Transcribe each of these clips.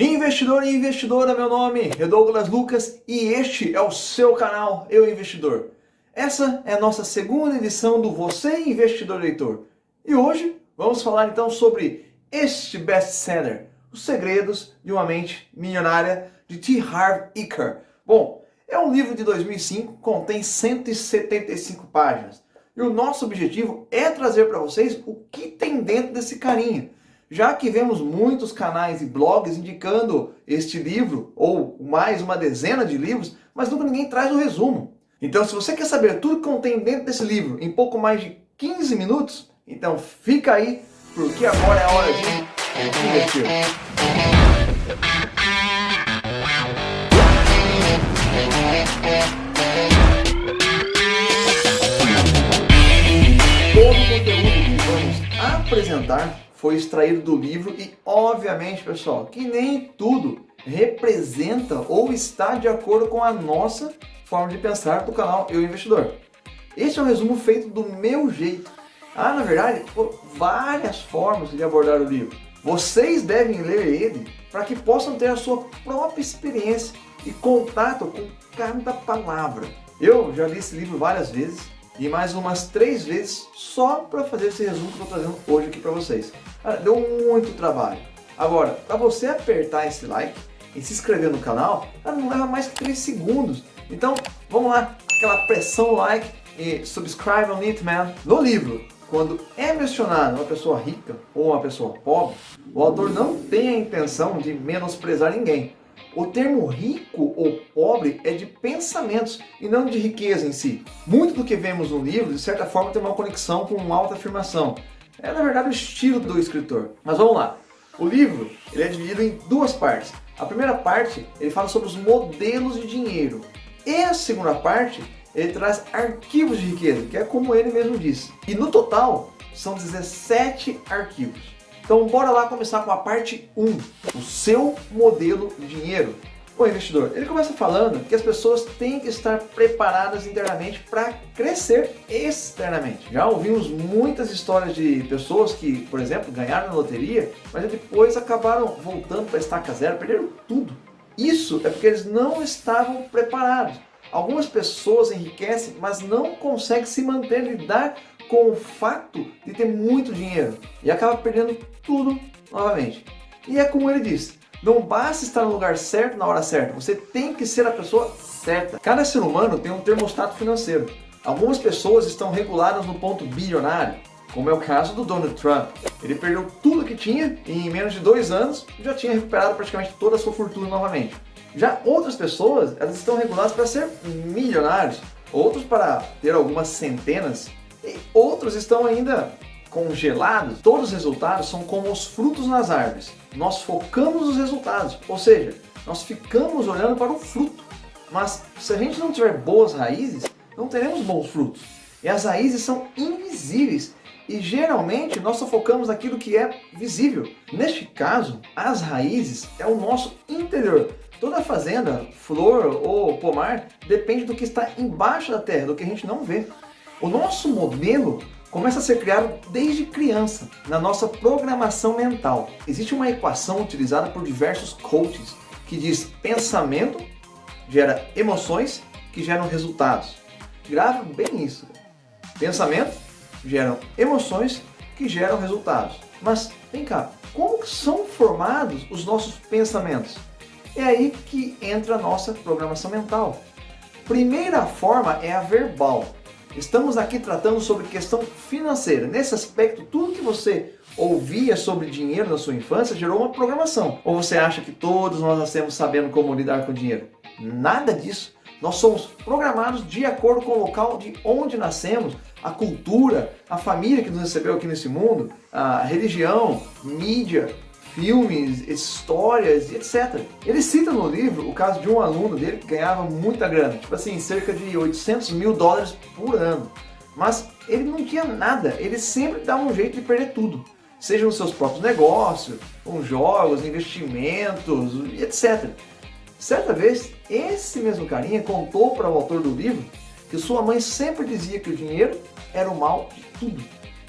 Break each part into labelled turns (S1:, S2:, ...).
S1: Investidor e investidora, meu nome é Douglas Lucas e este é o seu canal Eu Investidor. Essa é a nossa segunda edição do Você Investidor Leitor. E hoje vamos falar então sobre este best-seller, Os Segredos de uma Mente Milionária, de T. Harv Eker. Bom, é um livro de 2005, contém 175 páginas. E o nosso objetivo é trazer para vocês o que tem dentro desse carinha. Já que vemos muitos canais e blogs indicando este livro, ou mais uma dezena de livros, mas nunca ninguém traz o resumo. Então, se você quer saber tudo que contém dentro desse livro em pouco mais de 15 minutos, então fica aí, porque agora é a hora de investir. Todo o conteúdo que vamos apresentar foi extraído do livro e, obviamente, pessoal, que nem tudo representa ou está de acordo com a nossa forma de pensar do canal Eu Investidor. Este é um resumo feito do meu jeito. Na verdade, várias formas de abordar o livro. Vocês devem ler ele para que possam ter a sua própria experiência e contato com cada palavra. Eu já li esse livro várias vezes e mais umas 3 vezes só para fazer esse resumo que eu estou trazendo hoje aqui para vocês. Deu muito trabalho. Agora, para você apertar esse like e se inscrever no canal, não leva mais que 3 segundos. Então, vamos lá, aquela pressão like e subscribe on it, man. No livro, quando é mencionado uma pessoa rica ou uma pessoa pobre, o autor não tem a intenção de menosprezar ninguém. O termo rico ou pobre é de pensamentos e não de riqueza em si. Muito do que vemos no livro, de certa forma, tem uma conexão com uma autoafirmação. É, na verdade, o estilo do escritor. Mas vamos lá. O livro ele é dividido em 2 partes. A primeira parte, ele fala sobre os modelos de dinheiro. E a segunda parte, ele traz arquivos de riqueza, que é como ele mesmo disse. E no total, são 17 arquivos. Então bora lá começar com a parte 1, o seu modelo de dinheiro. O investidor, ele começa falando que as pessoas têm que estar preparadas internamente para crescer externamente. Já ouvimos muitas histórias de pessoas que, por exemplo, ganharam na loteria, mas depois acabaram voltando para a estaca zero, perderam tudo. Isso é porque eles não estavam preparados. Algumas pessoas enriquecem, mas não conseguem se manter, lidar com o fato de ter muito dinheiro e acaba perdendo tudo novamente. E é como ele disse, não basta estar no lugar certo na hora certa, você tem que ser a pessoa certa. Cada ser humano tem um termostato financeiro. Algumas pessoas estão reguladas no ponto bilionário, como é o caso do Donald Trump. Ele perdeu tudo que tinha e em menos de 2 anos já tinha recuperado praticamente toda a sua fortuna novamente. Já outras pessoas, elas estão reguladas para ser milionários, outros para ter algumas centenas, e outros estão ainda congelados. Todos os resultados são como os frutos nas árvores. Nós focamos nos resultados, ou seja, nós ficamos olhando para o fruto. Mas se a gente não tiver boas raízes, não teremos bons frutos. E as raízes são invisíveis. E geralmente nós só focamos naquilo que é visível. Neste caso, as raízes é o nosso interior. Toda fazenda, flor ou pomar depende do que está embaixo da terra, do que a gente não vê. O nosso modelo começa a ser criado desde criança, na nossa programação mental. Existe uma equação utilizada por diversos coaches que diz: pensamento gera emoções que geram resultados. Grava bem isso. Pensamento geram emoções que geram resultados. Mas vem cá, como são formados os nossos pensamentos? É aí que entra a nossa programação mental. Primeira forma é a verbal. Estamos aqui tratando sobre questão financeira. Nesse aspecto, tudo que você ouvia sobre dinheiro na sua infância gerou uma programação. Ou você acha que todos nós nascemos sabendo como lidar com dinheiro? Nada disso. Nós somos programados de acordo com o local de onde nascemos, a cultura, a família que nos recebeu aqui nesse mundo, a religião, mídia, filmes, histórias, etc. Ele cita no livro o caso de um aluno dele que ganhava muita grana, tipo assim, cerca de $800 mil por ano. Mas ele não tinha nada, ele sempre dava um jeito de perder tudo. Seja nos seus próprios negócios, com jogos, investimentos, etc. Certa vez, esse mesmo carinha contou para o autor do livro que sua mãe sempre dizia que o dinheiro era o mal de tudo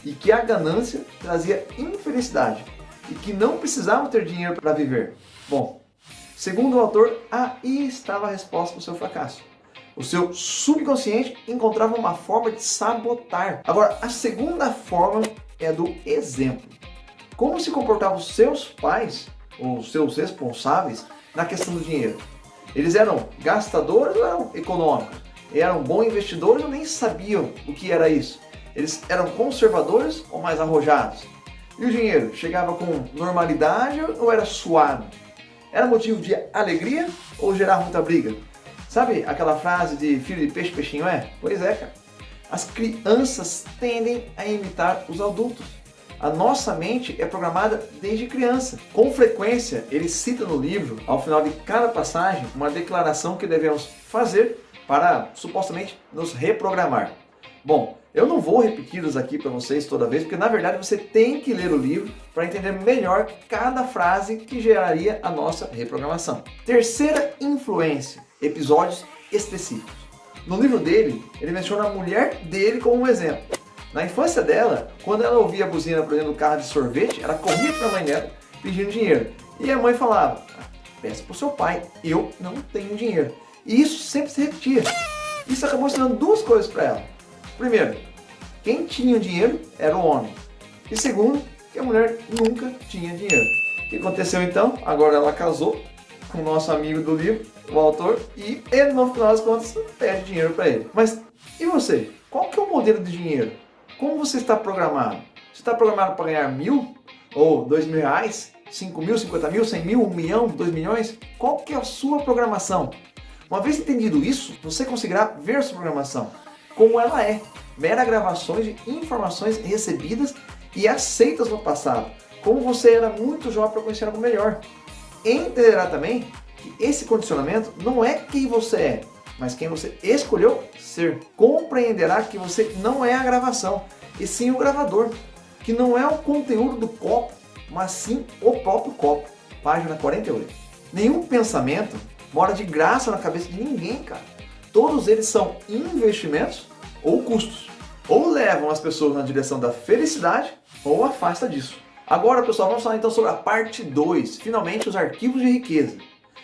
S1: e que a ganância trazia infelicidade e que não precisavam ter dinheiro para viver. Bom, Segundo o autor, aí estava a resposta para o seu fracasso. O seu subconsciente encontrava uma forma de sabotar. Agora, a segunda forma é a do exemplo. Como se comportavam os seus pais, ou os seus responsáveis, na questão do dinheiro? Eles eram gastadores ou eram econômicos? Eram bons investidores ou nem sabiam o que era isso? Eles eram conservadores ou mais arrojados? E o dinheiro chegava com normalidade ou era suado? Era motivo de alegria ou gerar muita briga? Sabe aquela frase de filho de peixe, peixinho é? Pois é, cara. As crianças tendem a imitar os adultos. A nossa mente é programada desde criança. Com frequência, ele cita no livro, ao final de cada passagem, uma declaração que devemos fazer para, supostamente, nos reprogramar. Bom, eu não vou repeti-los aqui para vocês toda vez, porque na verdade você tem que ler o livro para entender melhor cada frase que geraria a nossa reprogramação. Terceira influência, episódios específicos. No livro dele, ele menciona a mulher dele como um exemplo. Na infância dela, quando ela ouvia a buzina, por exemplo, do carro de sorvete, ela corria para a mãe dela pedindo dinheiro. E a mãe falava, peça para o seu pai, eu não tenho dinheiro. E isso sempre se repetia. Isso acabou ensinando duas coisas para ela. Primeiro, quem tinha dinheiro era o homem. E segundo, que a mulher nunca tinha dinheiro. O que aconteceu então? Agora ela casou com o nosso amigo do livro, o autor, e ele, no final das contas, pede dinheiro para ele. Mas e você? Qual que é o modelo de dinheiro? Como você está programado? Você está programado para ganhar 1.000? Ou 2.000 reais? 5.000, 50.000, 100.000, 1 milhão, 2 milhões? Qual que é a sua programação? Uma vez entendido isso, você conseguirá ver sua programação como ela é. Mera gravações de informações recebidas e aceitas no passado. Como você era muito jovem para conhecer algo melhor. Entenderá também que esse condicionamento não é quem você é, mas quem você escolheu ser. Compreenderá que você não é a gravação, e sim o gravador. Que não é o conteúdo do copo, mas sim o próprio copo. Página 48. Nenhum pensamento mora de graça na cabeça de ninguém, cara. Todos eles são investimentos ou custos. Ou levam as pessoas na direção da felicidade, ou afasta disso. Agora, pessoal, vamos falar então sobre a parte 2. Finalmente, os arquivos de riqueza.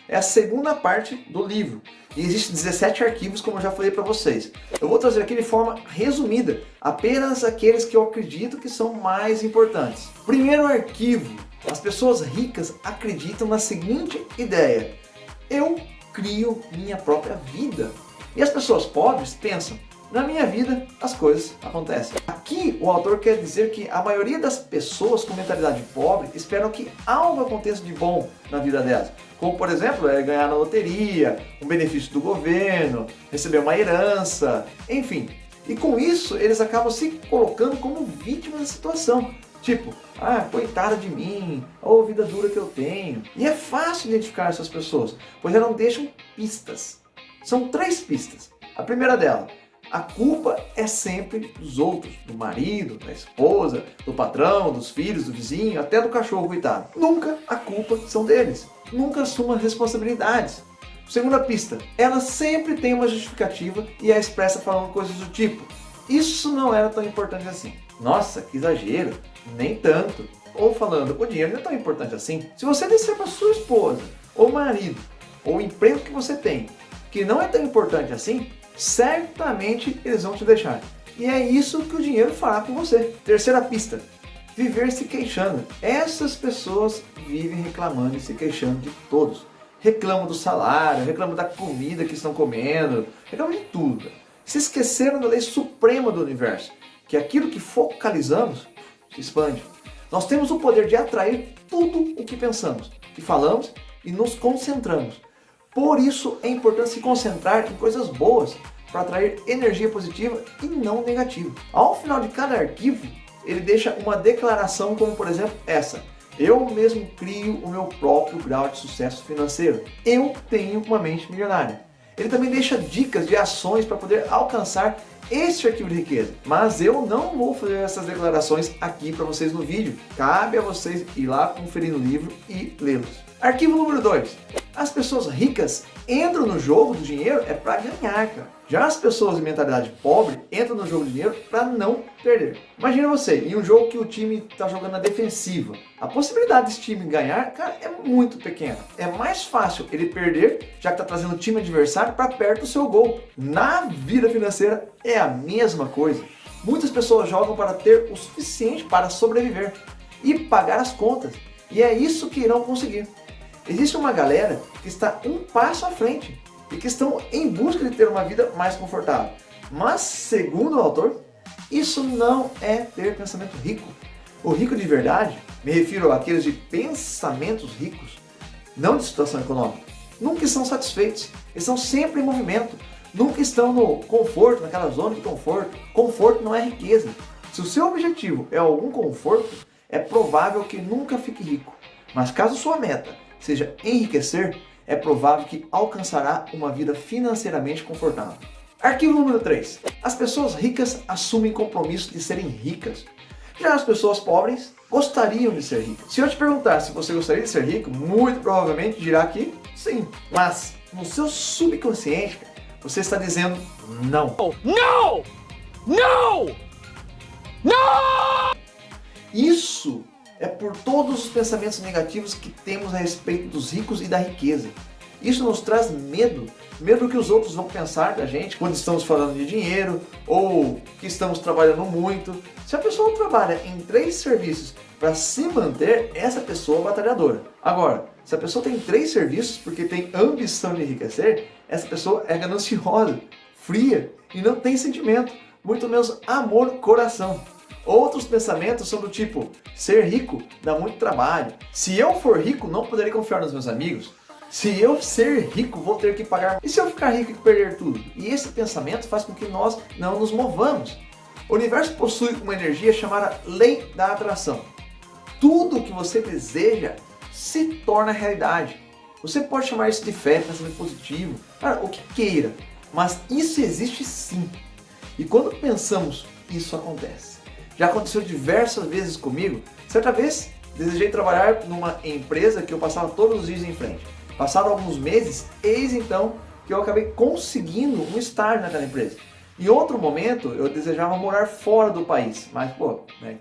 S1: É a segunda parte do livro. E existem 17 arquivos, como eu já falei para vocês. Eu vou trazer aqui de forma resumida, apenas aqueles que eu acredito que são mais importantes. Primeiro arquivo. As pessoas ricas acreditam na seguinte ideia. Eu crio minha própria vida. E as pessoas pobres pensam, na minha vida as coisas acontecem. Aqui o autor quer dizer que a maioria das pessoas com mentalidade pobre esperam que algo aconteça de bom na vida delas. Como por exemplo, ganhar na loteria, um benefício do governo, receber uma herança, enfim. E com isso eles acabam se colocando como vítimas da situação. Tipo, coitada de mim, ou vida dura que eu tenho. E é fácil identificar essas pessoas, pois elas não deixam pistas. São 3 pistas. A primeira dela, a culpa é sempre dos outros, do marido, da esposa, do patrão, dos filhos, do vizinho, até do cachorro, coitado. Nunca a culpa são deles. Nunca assuma responsabilidades. Segunda pista, ela sempre tem uma justificativa e é expressa falando coisas do tipo, isso não era tão importante assim. Nossa, que exagero, nem tanto. Ou falando, o dinheiro não é tão importante assim. Se você disser para sua esposa, ou marido, ou o emprego que você tem, que não é tão importante assim, certamente eles vão te deixar. E é isso que o dinheiro fará com você. Terceira pista, viver se queixando. Essas pessoas vivem reclamando e se queixando de todos. Reclamam do salário, reclamam da comida que estão comendo, reclamam de tudo. Se esqueceram da lei suprema do universo, que aquilo que focalizamos se expande. Nós temos o poder de atrair tudo o que pensamos, que falamos e nos concentramos. Por isso é importante se concentrar em coisas boas para atrair energia positiva e não negativa. Ao final de cada arquivo, ele deixa uma declaração como, por exemplo, essa. Eu mesmo crio o meu próprio grau de sucesso financeiro. Eu tenho uma mente milionária. Ele também deixa dicas de ações para poder alcançar este arquivo de riqueza. Mas eu não vou fazer essas declarações aqui para vocês no vídeo. Cabe a vocês ir lá conferir no livro e lê-los. Arquivo número 2. As pessoas ricas entram no jogo do dinheiro é para ganhar, cara. Já as pessoas de mentalidade pobre entram no jogo do dinheiro para não perder. Imagina você, em um jogo que o time está jogando na defensiva. A possibilidade desse time ganhar, cara, é muito pequena. É mais fácil ele perder, já que está trazendo o time adversário para perto do seu gol. Na vida financeira é a mesma coisa. Muitas pessoas jogam para ter o suficiente para sobreviver e pagar as contas. E é isso que irão conseguir. Existe uma galera que está um passo à frente e que estão em busca de ter uma vida mais confortável. Mas, segundo o autor, isso não é ter pensamento rico. O rico de verdade, me refiro àqueles de pensamentos ricos, não de situação econômica, nunca estão satisfeitos, eles estão sempre em movimento, nunca estão no conforto, naquela zona de conforto. Conforto não é riqueza. Se o seu objetivo é algum conforto, é provável que nunca fique rico. Mas caso sua meta seja enriquecer, é provável que alcançará uma vida financeiramente confortável. Arquivo número 3. As pessoas ricas assumem compromisso de serem ricas. Já as pessoas pobres gostariam de ser ricas. Se eu te perguntar se você gostaria de ser rico, muito provavelmente dirá que sim. Mas no seu subconsciente, você está dizendo não.
S2: Não! Não! Não!
S1: Isso é por todos os pensamentos negativos que temos a respeito dos ricos e da riqueza. Isso nos traz medo. Medo do que os outros vão pensar da gente quando estamos falando de dinheiro ou que estamos trabalhando muito. Se a pessoa trabalha em 3 serviços para se manter, essa pessoa é batalhadora. Agora, se a pessoa tem 3 serviços porque tem ambição de enriquecer, essa pessoa é gananciosa, fria e não tem sentimento, muito menos amor no coração. Outros pensamentos são do tipo, ser rico dá muito trabalho. Se eu for rico, não poderei confiar nos meus amigos. Se eu ser rico, vou ter que pagar. E se eu ficar rico e perder tudo? E esse pensamento faz com que nós não nos movamos. O universo possui uma energia chamada lei da atração. Tudo que você deseja se torna realidade. Você pode chamar isso de fé, pensamento positivo, cara, o que queira. Mas isso existe sim. E quando pensamos, isso acontece. Já aconteceu diversas vezes comigo. Certa vez, desejei trabalhar numa empresa que eu passava todos os dias em frente. Passaram alguns meses, eis então que eu acabei conseguindo um estágio naquela empresa. Em outro momento, eu desejava morar fora do país. Mas,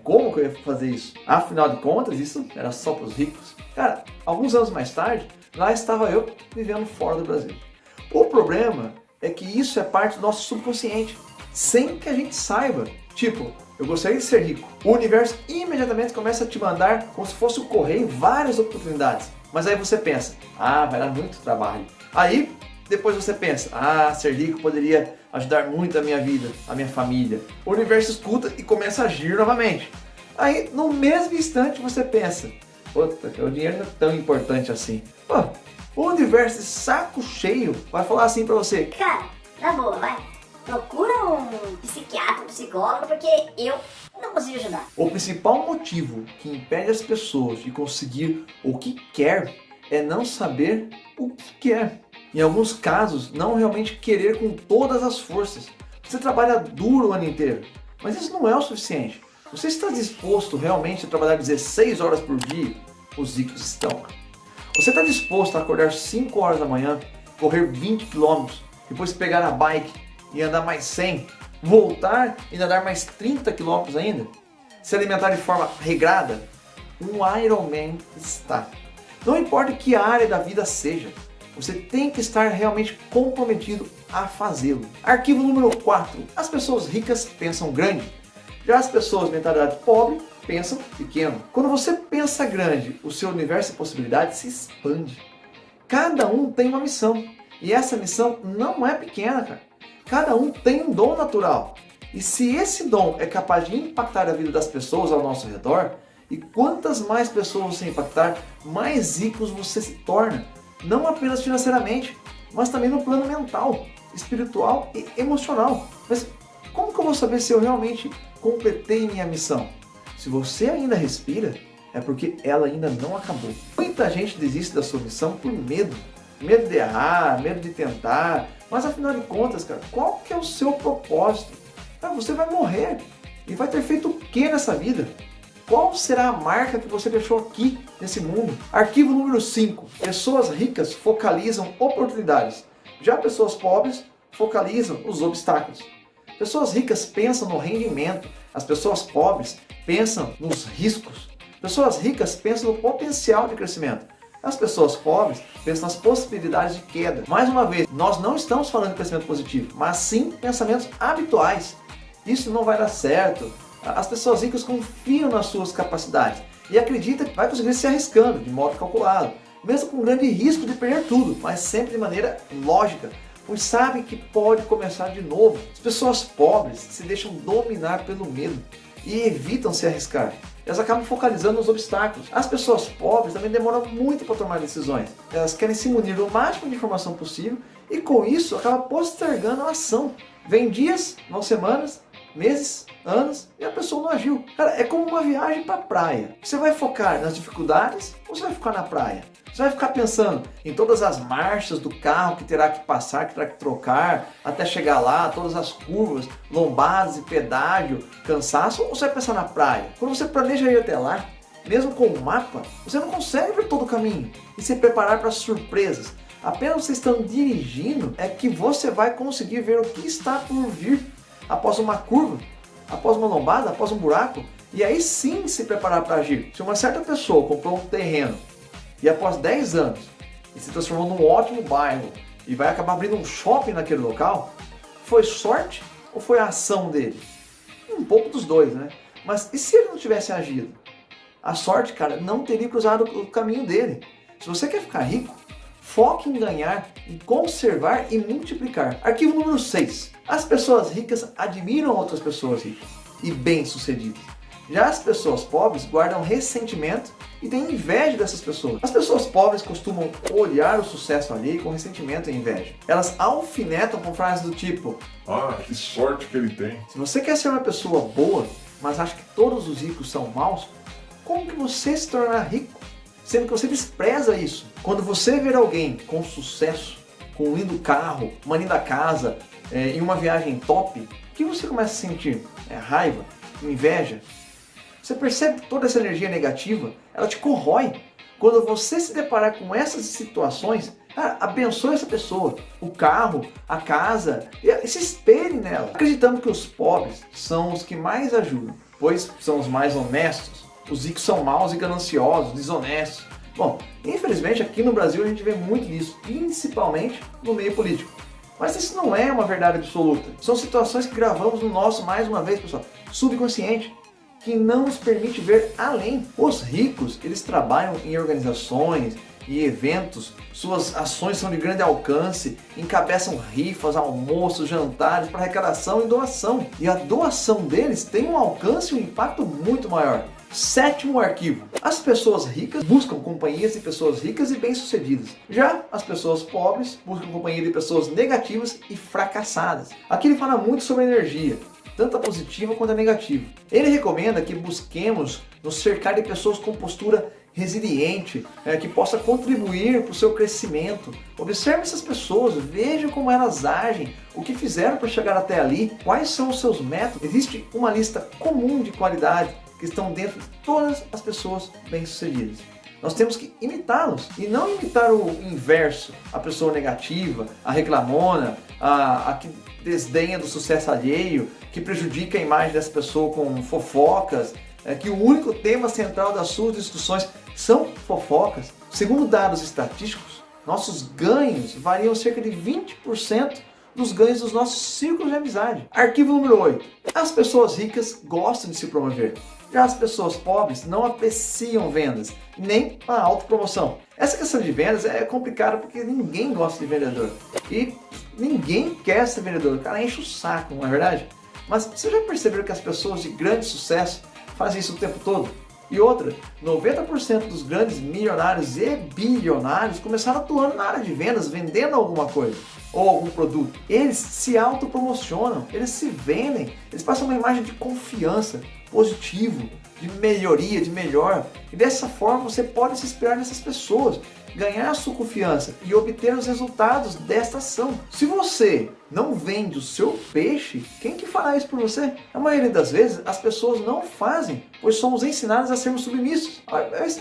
S1: como que eu ia fazer isso? Afinal de contas, isso era só para os ricos. Cara, alguns anos mais tarde, lá estava eu vivendo fora do Brasil. O problema é que isso é parte do nosso subconsciente, sem que a gente saiba. Tipo, eu gostaria de ser rico. O universo imediatamente começa a te mandar, como se fosse o correio, várias oportunidades. Mas aí você pensa, vai dar muito trabalho. Aí, depois você pensa, ser rico poderia ajudar muito a minha vida, a minha família. O universo escuta e começa a agir novamente. Aí, no mesmo instante, você pensa, o dinheiro não é tão importante assim. O universo de saco cheio vai falar assim pra você,
S3: cara, na boa, vai. Procura um psiquiatra, um psicólogo, porque eu não consigo ajudar.
S1: O principal motivo que impede as pessoas de conseguir o que quer é não saber o que quer. Em alguns casos, não realmente querer com todas as forças. Você trabalha duro o ano inteiro, mas isso não é o suficiente. Você está disposto realmente a trabalhar 16 horas por dia? Os ricos estão. Você está disposto a acordar 5 horas da manhã, correr 20 km, depois pegar a bike e andar mais 100, voltar e nadar mais 30 km ainda? Se alimentar de forma regrada? Um Ironman está. Não importa que área da vida seja, você tem que estar realmente comprometido a fazê-lo. Arquivo número 4. As pessoas ricas pensam grande. Já as pessoas de mentalidade pobre pensam pequeno. Quando você pensa grande, o seu universo de possibilidades se expande. Cada um tem uma missão. E essa missão não é pequena, cara. Cada um tem um dom natural. E se esse dom é capaz de impactar a vida das pessoas ao nosso redor, e quantas mais pessoas você impactar, mais ricos você se torna. Não apenas financeiramente, mas também no plano mental, espiritual e emocional. Mas como que eu vou saber se eu realmente completei minha missão? Se você ainda respira, é porque ela ainda não acabou. Muita gente desiste da sua missão por medo. Medo de errar, medo de tentar. Mas afinal de contas, cara, qual que é o seu propósito? Você vai morrer. E vai ter feito o que nessa vida? qual será a marca que você deixou aqui nesse mundo? Arquivo número 5. Pessoas ricas focalizam oportunidades. Já pessoas pobres focalizam os obstáculos. Pessoas ricas pensam no rendimento. As pessoas pobres pensam nos riscos. Pessoas ricas pensam no potencial de crescimento. As pessoas pobres pensam nas possibilidades de queda. Mais uma vez, nós não estamos falando de crescimento positivo, mas sim pensamentos habituais. Isso não vai dar certo. As pessoas ricas confiam nas suas capacidades e acreditam que vai conseguir se arriscando de modo calculado, mesmo com grande risco de perder tudo, mas sempre de maneira lógica, pois sabem que pode começar de novo. As pessoas pobres se deixam dominar pelo medo e evitam se arriscar. Elas acabam focalizando nos obstáculos. As pessoas pobres também demoram muito para tomar decisões. Elas querem se munir do máximo de informação possível e com isso acabam postergando a ação. Vem dias, vão semanas, meses, anos e a pessoa não agiu. Cara, é como uma viagem para a praia. Você vai focar nas dificuldades ou você vai ficar na praia? Você vai ficar pensando em todas as marchas do carro que terá que passar, que terá que trocar até chegar lá, todas as curvas, lombadas e pedágio, cansaço, ou você vai pensar na praia? Quando você planeja ir até lá, mesmo com o mapa, você não consegue ver todo o caminho e se preparar para surpresas. Apenas você estando dirigindo é que você vai conseguir ver o que está por vir após uma curva, após uma lombada, após um buraco, e aí sim se preparar para agir. Se uma certa pessoa comprou um terreno e após 10 anos ele se transformou num ótimo bairro e vai acabar abrindo um shopping naquele local, foi sorte ou foi a ação dele? Um pouco dos dois, né? Mas e se ele não tivesse agido? A sorte, cara, não teria cruzado o caminho dele. Se você quer ficar rico, foque em ganhar, em conservar e multiplicar. Arquivo número 6. As pessoas ricas admiram outras pessoas ricas e bem-sucedidas. Já as pessoas pobres guardam ressentimento e têm inveja dessas pessoas. As pessoas pobres costumam olhar o sucesso alheio com ressentimento e inveja. Elas alfinetam com frases do tipo:
S4: ah, que sorte que ele tem.
S1: se você quer ser uma pessoa boa, mas acha que todos os ricos são maus, como que você se tornará rico? Sendo que você despreza isso. Quando você ver alguém com sucesso, com um lindo carro, uma linda casa, em uma viagem top, o que você começa a sentir? Raiva? Inveja? Você percebe que toda essa energia negativa, ela te corrói. Quando você se deparar com essas situações, cara, abençoe essa pessoa, o carro, a casa, e se espelhe nela. Acreditamos que os pobres são os que mais ajudam, pois são os mais honestos. Os ricos são maus e gananciosos, desonestos. Bom, infelizmente aqui no Brasil a gente vê muito disso, principalmente no meio político. Mas isso não é uma verdade absoluta. São situações que gravamos no nosso, mais uma vez, pessoal, subconsciente, que não nos permite ver além. Os ricos, eles trabalham em organizações e eventos, suas ações são de grande alcance, encabeçam rifas, almoços, jantares para arrecadação e doação. E a doação deles tem um alcance e um impacto muito maior. 7º arquivo. As pessoas ricas buscam companhias de pessoas ricas e bem-sucedidas. Já as pessoas pobres buscam companhia de pessoas negativas e fracassadas. Aqui ele fala muito sobre energia, tanto a positiva quanto a negativa. Ele recomenda que busquemos nos cercar de pessoas com postura resiliente, que possa contribuir para o seu crescimento. Observe essas pessoas, veja como elas agem, o que fizeram para chegar até ali, quais são os seus métodos. Existe uma lista comum de qualidade que estão dentro de todas as pessoas bem-sucedidas. Nós temos que imitá-los e não imitar o inverso, a pessoa negativa, a reclamona, a que desdenha do sucesso alheio, que prejudica a imagem dessa pessoa com fofocas, que o único tema central das suas discussões são fofocas. Segundo dados estatísticos, nossos ganhos variam cerca de 20% dos ganhos dos nossos círculos de amizade. Arquivo número 8. As pessoas ricas gostam de se promover. Já as pessoas pobres não apreciam vendas, nem a autopromoção. Essa questão de vendas é complicada porque ninguém gosta de vendedor. E ninguém quer ser vendedor, o cara enche o saco, não é verdade? Mas você já percebeu que as pessoas de grande sucesso fazem isso o tempo todo? E outra, 90% dos grandes milionários e bilionários começaram atuando na área de vendas, vendendo alguma coisa ou algum produto. Eles se autopromocionam, eles se vendem, eles passam uma imagem de confiança, positivo, de melhoria, de melhor. E dessa forma você pode se inspirar nessas pessoas ganhar sua confiança e obter os resultados desta ação. Se você não vende o seu peixe, quem que fará isso por você? A maioria das vezes as pessoas não fazem, pois somos ensinados a sermos submissos.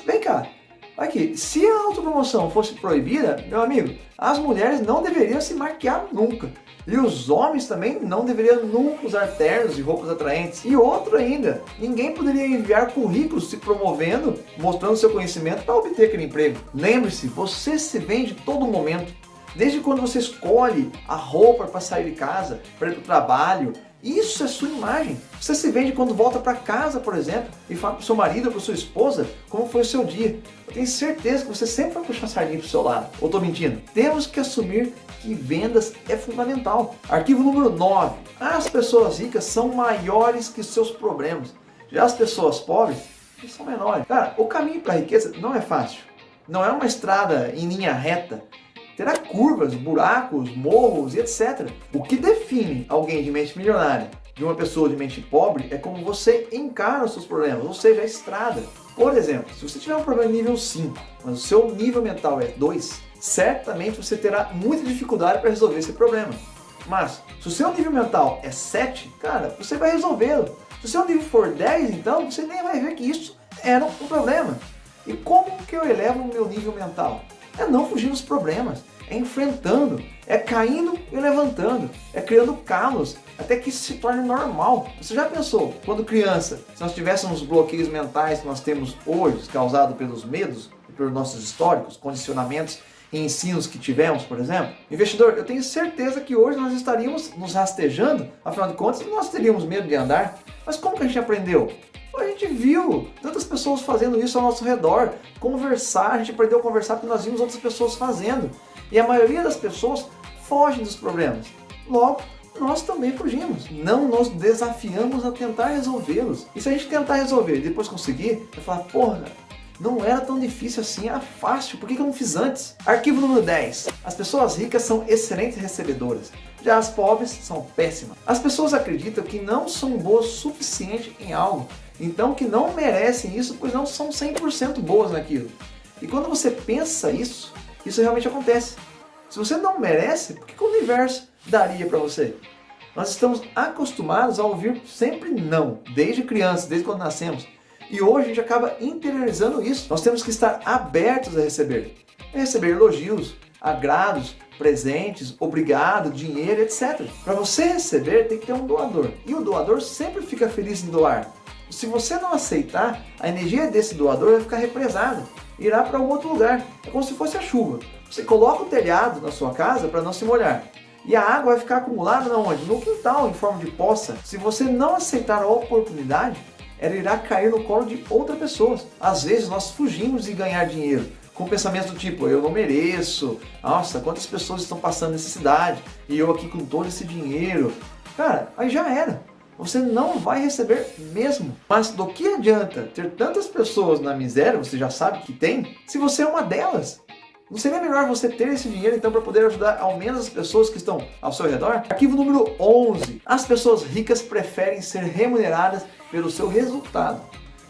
S1: Vem cá, aqui, se a autopromoção fosse proibida, meu amigo, as mulheres não deveriam se maquiar nunca. E os homens também não deveriam nunca usar ternos e roupas atraentes. E outro ainda, ninguém poderia enviar currículos se promovendo, mostrando seu conhecimento para obter aquele emprego. Lembre-se, você se vende todo momento. Desde quando você escolhe a roupa para sair de casa, para ir para o trabalho, isso é sua imagem. Você se vende quando volta para casa, por exemplo, e fala para o seu marido ou para sua esposa como foi o seu dia. Eu tenho certeza que você sempre vai puxar a sardinha para o seu lado. Ou estou mentindo? Temos que assumir que vendas é fundamental. Arquivo número 9. As pessoas ricas são maiores que seus problemas. Já as pessoas pobres são menores. Cara, o caminho para a riqueza não é fácil. Não é uma estrada em linha reta. Terá curvas, buracos, morros e etc. O que define alguém de mente milionária de uma pessoa de mente pobre é como você encara os seus problemas, ou seja, a estrada. Por exemplo, se você tiver um problema nível 5, mas o seu nível mental é 2, certamente você terá muita dificuldade para resolver esse problema. Mas, se o seu nível mental é 7, cara, você vai resolvê-lo. Se o seu nível for 10, então, você nem vai ver que isso era um problema. E como que eu elevo o meu nível mental? É não fugir dos problemas, é enfrentando, é caindo e levantando, é criando calos, até que isso se torne normal. Você já pensou, quando criança, se nós tivéssemos os bloqueios mentais que nós temos hoje, causados pelos medos, pelos nossos históricos, condicionamentos e ensinos que tivemos, por exemplo? Investidor, eu tenho certeza que hoje nós estaríamos nos rastejando, afinal de contas, nós teríamos medo de andar. Mas como que a gente aprendeu? A gente viu tantas pessoas fazendo isso ao nosso redor, conversar, a gente aprendeu a conversar porque nós vimos outras pessoas fazendo. E a maioria das pessoas fogem dos problemas. Logo, nós também fugimos. Não nos desafiamos a tentar resolvê-los. E se a gente tentar resolver e depois conseguir, vai falar, porra, não era tão difícil assim, era fácil, por que eu não fiz antes? Arquivo número 10. As pessoas ricas são excelentes recebedoras. Já as pobres são péssimas. As pessoas acreditam que não são boas o suficiente em algo. Então que não merecem isso, pois não são 100% boas naquilo. E quando você pensa isso realmente acontece. Se você não merece, por que o universo daria para você? Nós estamos acostumados a ouvir sempre não, desde criança, desde quando nascemos. E hoje a gente acaba interiorizando isso. Nós temos que estar abertos a receber. Receber elogios, agrados, presentes, obrigado, dinheiro, etc. Para você receber tem que ter um doador. E o doador sempre fica feliz em doar. Se você não aceitar, a energia desse doador vai ficar represada. Irá para um outro lugar. É como se fosse a chuva. Você coloca o telhado na sua casa para não se molhar. E a água vai ficar acumulada onde? No quintal, em forma de poça. Se você não aceitar a oportunidade, ela irá cair no colo de outra pessoa. Às vezes nós fugimos de ganhar dinheiro com pensamentos do tipo, eu não mereço, nossa, quantas pessoas estão passando necessidade e eu aqui com todo esse dinheiro. Cara, aí já era. Você não vai receber mesmo. Mas do que adianta ter tantas pessoas na miséria, você já sabe que tem, se você é uma delas? Não seria melhor você ter esse dinheiro então para poder ajudar ao menos as pessoas que estão ao seu redor? Arquivo número 11. As pessoas ricas preferem ser remuneradas pelo seu resultado.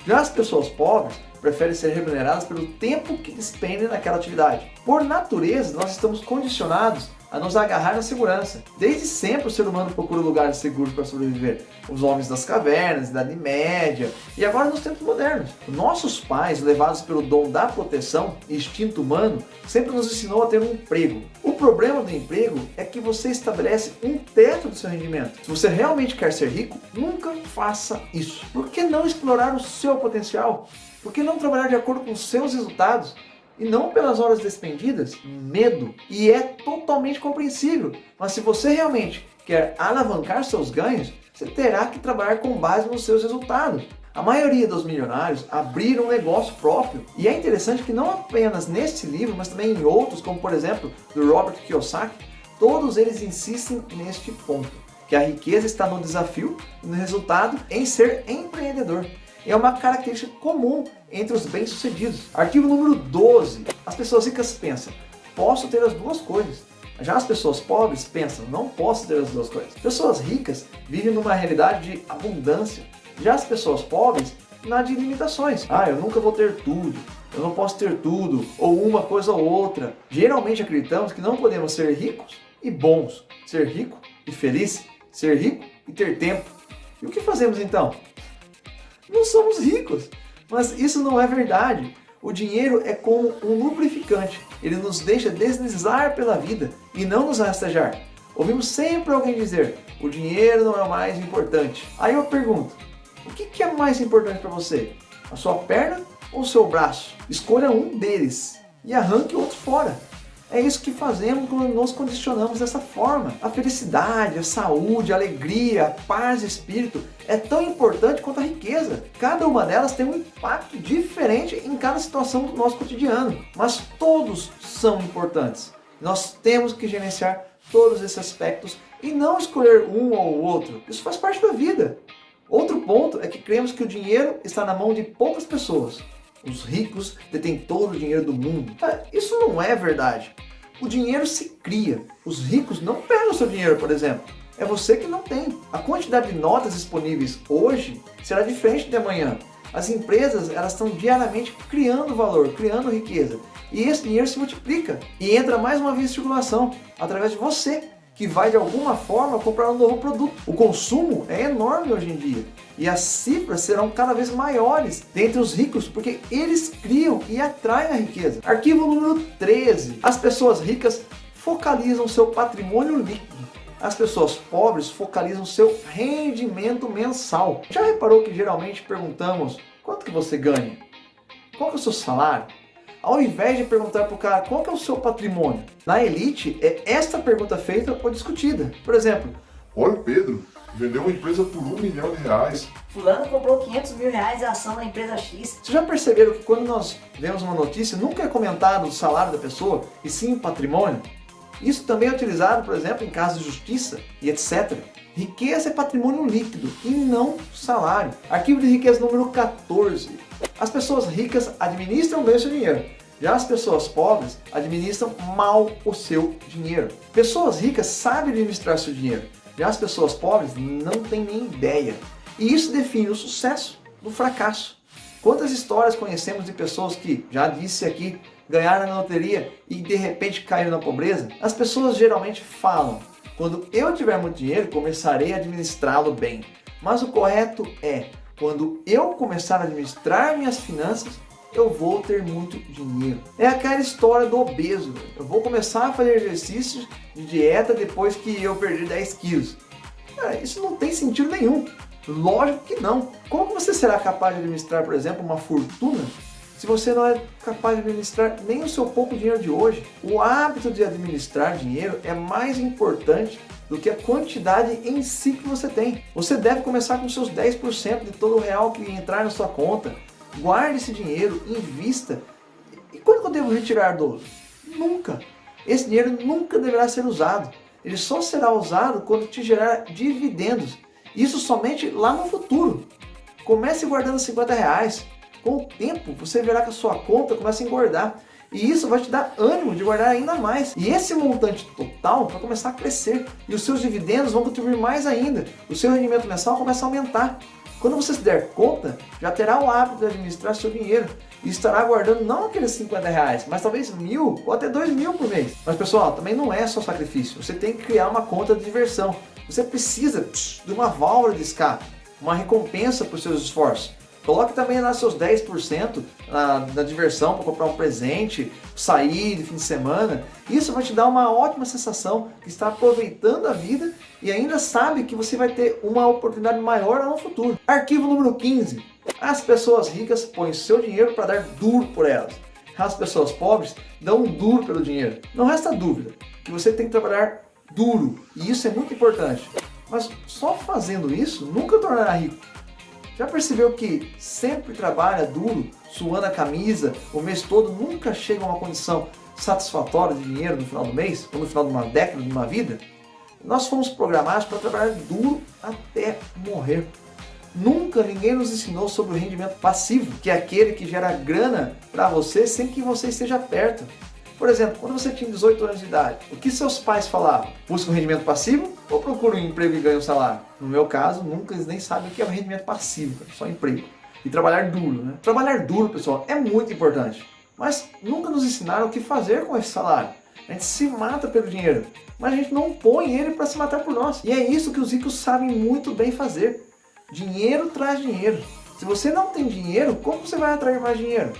S1: Já as pessoas pobres preferem ser remuneradas pelo tempo que despendem naquela atividade. Por natureza, nós estamos condicionados a nos agarrar na segurança. Desde sempre o ser humano procura lugares seguros para sobreviver. Os homens das cavernas, Idade Média e agora nos tempos modernos. Nossos pais, levados pelo dom da proteção e instinto humano, sempre nos ensinou a ter um emprego. O problema do emprego é que você estabelece um teto do seu rendimento. Se você realmente quer ser rico, nunca faça isso. Por que não explorar o seu potencial? Por que não trabalhar de acordo com os seus resultados? E não pelas horas despendidas? Medo. E é totalmente compreensível. Mas se você realmente quer alavancar seus ganhos, você terá que trabalhar com base nos seus resultados. A maioria dos milionários abriram um negócio próprio. E é interessante que não apenas neste livro, mas também em outros, como por exemplo, do Robert Kiyosaki, todos eles insistem neste ponto. Que a riqueza está no desafio e no resultado em ser empreendedor. É uma característica comum entre os bem-sucedidos. Arquivo número 12. As pessoas ricas pensam, posso ter as duas coisas. Já as pessoas pobres pensam, não posso ter as duas coisas. Pessoas ricas vivem numa realidade de abundância. Já as pessoas pobres, na de limitações. Eu nunca vou ter tudo. eu não posso ter tudo, ou uma coisa ou outra. Geralmente acreditamos que não podemos ser ricos e bons, ser rico e feliz, ser rico e ter tempo. E o que fazemos então? Não somos ricos, mas isso não é verdade. O dinheiro é como um lubrificante, ele nos deixa deslizar pela vida e não nos rastejar. Ouvimos sempre alguém dizer, o dinheiro não é o mais importante. Aí eu pergunto, o que é mais importante para você? A sua perna ou o seu braço? Escolha um deles e arranque o outro fora. É isso que fazemos quando nos condicionamos dessa forma. A felicidade, a saúde, a alegria, a paz de espírito é tão importante quanto a riqueza. Cada uma delas tem um impacto diferente em cada situação do nosso cotidiano, mas todos são importantes. Nós temos que gerenciar todos esses aspectos e não escolher um ou outro. Isso faz parte da vida. Outro ponto é que cremos que o dinheiro está na mão de poucas pessoas. Os ricos detêm todo o dinheiro do mundo. Isso não é verdade. O dinheiro se cria. Os ricos não pegam o seu dinheiro, por exemplo. É você que não tem. A quantidade de notas disponíveis hoje será diferente de amanhã. As empresas elas estão diariamente criando valor, criando riqueza. E esse dinheiro se multiplica e entra mais uma vez em circulação através de você, que vai de alguma forma comprar um novo produto. O consumo é enorme hoje em dia e as cifras serão cada vez maiores dentre os ricos porque eles criam e atraem a riqueza. Arquivo número 13. As pessoas ricas focalizam seu patrimônio líquido. As pessoas pobres focalizam seu rendimento mensal. Já reparou que geralmente perguntamos quanto que você ganha? Qual que é o seu salário? Ao invés de perguntar para o cara qual que é o seu patrimônio. Na elite, é esta pergunta feita ou discutida. Por exemplo,
S4: Olha o Pedro, vendeu uma empresa por R$1 milhão.
S3: Fulano comprou 500 mil reais de ação da empresa X.
S1: vocês já perceberam que quando nós vemos uma notícia, nunca é comentado o salário da pessoa, e sim o patrimônio? Isso também é utilizado, por exemplo, em casos de justiça e etc. Riqueza é patrimônio líquido e não salário. Arquivo de riqueza número 14. As pessoas ricas administram bem o seu dinheiro. Já as pessoas pobres administram mal o seu dinheiro. Pessoas ricas sabem administrar seu dinheiro. Já as pessoas pobres não têm nem ideia. E isso define o sucesso do fracasso. Quantas histórias conhecemos de pessoas que, já disse aqui, ganharam na loteria e de repente caíram na pobreza? As pessoas geralmente falam, quando eu tiver muito dinheiro, começarei a administrá-lo bem. Mas o correto é, quando eu começar a administrar minhas finanças, eu vou ter muito dinheiro. É aquela história do obeso. Eu vou começar a fazer exercícios de dieta depois que eu perdi 10 quilos. Isso não tem sentido nenhum. Lógico que não. Como você será capaz de administrar, por exemplo, uma fortuna se você não é capaz de administrar nem o seu pouco dinheiro de hoje? O hábito de administrar dinheiro é mais importante do que a quantidade em si que você tem. Você deve começar com seus 10% de todo o real que entrar na sua conta. Guarde esse dinheiro, invista. E quando eu devo retirar do? Nunca. Esse dinheiro nunca deverá ser usado. Ele só será usado quando te gerar dividendos. Isso somente lá no futuro. Comece guardando 50 reais. Com o tempo, você verá que a sua conta começa a engordar. E isso vai te dar ânimo de guardar ainda mais. E esse montante total vai começar a crescer. E os seus dividendos vão contribuir mais ainda. O seu rendimento mensal começa a aumentar. Quando você se der conta, já terá o hábito de administrar seu dinheiro. E estará guardando não aqueles 50 reais, mas talvez 1.000 ou até 2.000 por mês. Mas pessoal, também não é só sacrifício. Você tem que criar uma conta de diversão. Você precisa de uma válvula de escape. Uma recompensa por seus esforços. Coloque também lá seus 10% na diversão para comprar um presente, sair de fim de semana. Isso vai te dar uma ótima sensação que está aproveitando a vida e ainda sabe que você vai ter uma oportunidade maior no futuro. Arquivo número 15. As pessoas ricas põem seu dinheiro para dar duro por elas. As pessoas pobres dão um duro pelo dinheiro. Não resta dúvida que você tem que trabalhar duro e isso é muito importante. Mas só fazendo isso nunca tornará rico. Já percebeu que sempre trabalha duro, suando a camisa, o mês todo, nunca chega a uma condição satisfatória de dinheiro no final do mês, ou no final de uma década, de uma vida? Nós fomos programados para trabalhar duro até morrer. Nunca ninguém nos ensinou sobre o rendimento passivo, que é aquele que gera grana para você sem que você esteja perto. Por exemplo, quando você tinha 18 anos de idade, o que seus pais falavam? Busca um rendimento passivo ou procura um emprego e ganha um salário? No meu caso, nunca eles nem sabem o que é um rendimento passivo, só emprego. e trabalhar duro, né? Trabalhar duro, pessoal, é muito importante, mas nunca nos ensinaram o que fazer com esse salário. A gente se mata pelo dinheiro, mas a gente não põe ele para se matar por nós. E é isso que os ricos sabem muito bem fazer. Dinheiro traz dinheiro. Se você não tem dinheiro, como você vai atrair mais dinheiro?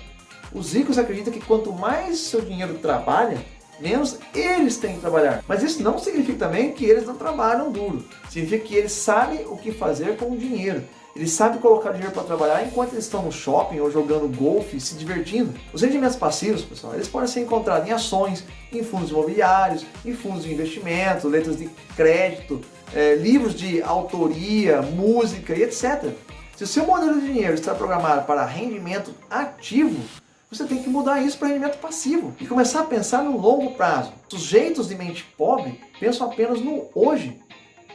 S1: Os ricos acreditam que quanto mais seu dinheiro trabalha, menos eles têm que trabalhar. Mas isso não significa também que eles não trabalham duro. Significa que eles sabem o que fazer com o dinheiro. Eles sabem colocar dinheiro para trabalhar enquanto eles estão no shopping ou jogando golfe, se divertindo. Os rendimentos passivos, pessoal, eles podem ser encontrados em ações, em fundos imobiliários, em fundos de investimento, letras de crédito, livros de autoria, música e etc. Se o seu modelo de dinheiro está programado para rendimento ativo, você tem que mudar isso para rendimento passivo e começar a pensar no longo prazo. Sujeitos de mente pobre pensam apenas no hoje.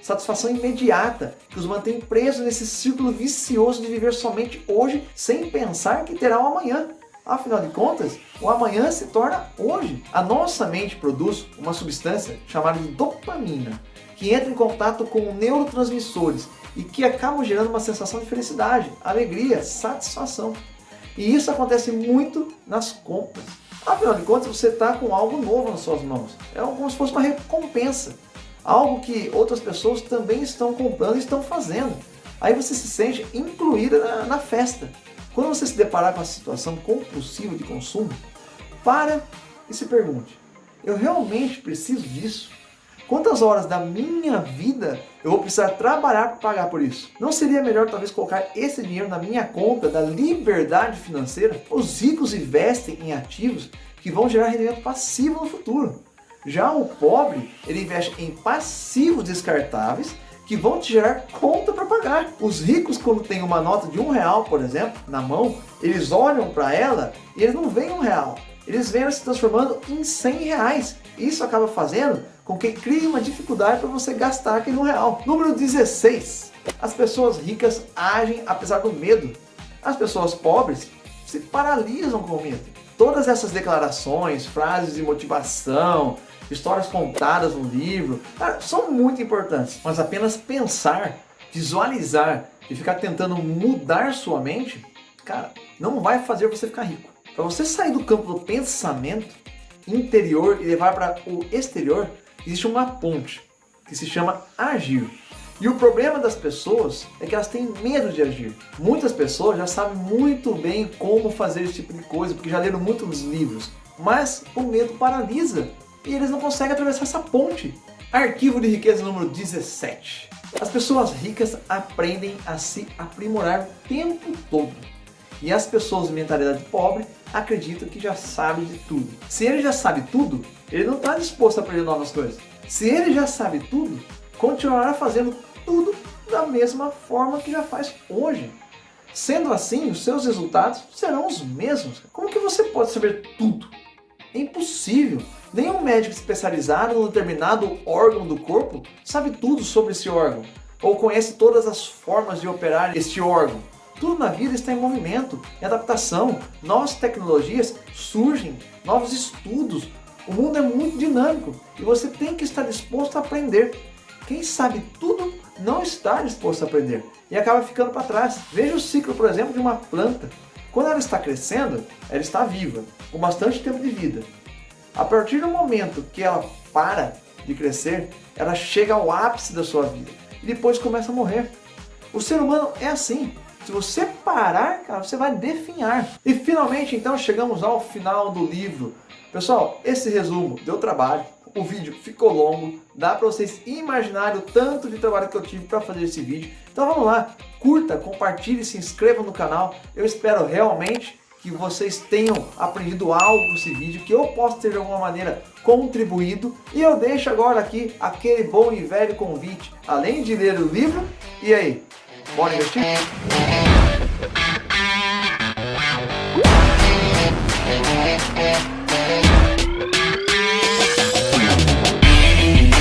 S1: Satisfação imediata, que os mantém presos nesse círculo vicioso de viver somente hoje, sem pensar que terá um amanhã. Afinal de contas, o amanhã se torna hoje. A nossa mente produz uma substância chamada de dopamina, que entra em contato com neurotransmissores e que acabam gerando uma sensação de felicidade, alegria, satisfação. E isso acontece muito nas compras. Afinal de contas, você está com algo novo nas suas mãos. É como se fosse uma recompensa. Algo que outras pessoas também estão comprando e estão fazendo. Aí você se sente incluída na festa. Quando você se deparar com a situação compulsiva de consumo, para e se pergunte: eu realmente preciso disso? Quantas horas da minha vida eu vou precisar trabalhar para pagar por isso? Não seria melhor talvez colocar esse dinheiro na minha conta da liberdade financeira? Os ricos investem em ativos que vão gerar rendimento passivo no futuro. Já o pobre, ele investe em passivos descartáveis que vão te gerar conta para pagar. Os ricos, quando tem uma nota de R$1, por exemplo, na mão, eles olham para ela e eles não veem R$1. Eles veem ela se transformando em R$100. Isso acaba fazendo com que crie uma dificuldade para você gastar aquele R$1. Número 16. As pessoas ricas agem apesar do medo. As pessoas pobres se paralisam com o medo. Todas essas declarações, frases de motivação, histórias contadas no livro, cara, são muito importantes. Mas apenas pensar, visualizar e ficar tentando mudar sua mente, cara, não vai fazer você ficar rico. Para você sair do campo do pensamento interior e levar para o exterior, existe uma ponte que se chama agir. E o problema das pessoas é que elas têm medo de agir. Muitas pessoas já sabem muito bem como fazer esse tipo de coisa, porque já leram muitos livros. Mas o medo paralisa e eles não conseguem atravessar essa ponte. Arquivo de riqueza número 17. As pessoas ricas aprendem a se aprimorar o tempo todo. E as pessoas de mentalidade pobre acreditam que já sabem de tudo. Se ele já sabe tudo, ele não está disposto a aprender novas coisas. Se ele já sabe tudo, continuará fazendo tudo da mesma forma que já faz hoje. Sendo assim, os seus resultados serão os mesmos. Como que você pode saber tudo? É impossível. Nenhum médico especializado em um determinado órgão do corpo sabe tudo sobre esse órgão, ou conhece todas as formas de operar este órgão. Tudo na vida está em movimento, em adaptação. Novas tecnologias surgem, novos estudos. O mundo é muito dinâmico e você tem que estar disposto a aprender. Quem sabe tudo não está disposto a aprender e acaba ficando para trás. Veja o ciclo, por exemplo, de uma planta. Quando ela está crescendo, ela está viva, com bastante tempo de vida. A partir do momento que ela para de crescer, ela chega ao ápice da sua vida e depois começa a morrer. O ser humano é assim. Se você parar, cara, você vai definhar. E finalmente, então, chegamos ao final do livro. Pessoal, esse resumo deu trabalho. O vídeo ficou longo, dá para vocês imaginarem o tanto de trabalho que eu tive para fazer esse vídeo. Então vamos lá, curta, compartilhe, se inscreva no canal. Eu espero realmente que vocês tenham aprendido algo com esse vídeo, que eu possa ter de alguma maneira contribuído. E eu deixo agora aqui aquele bom e velho convite, além de ler o livro, e aí, bora investir?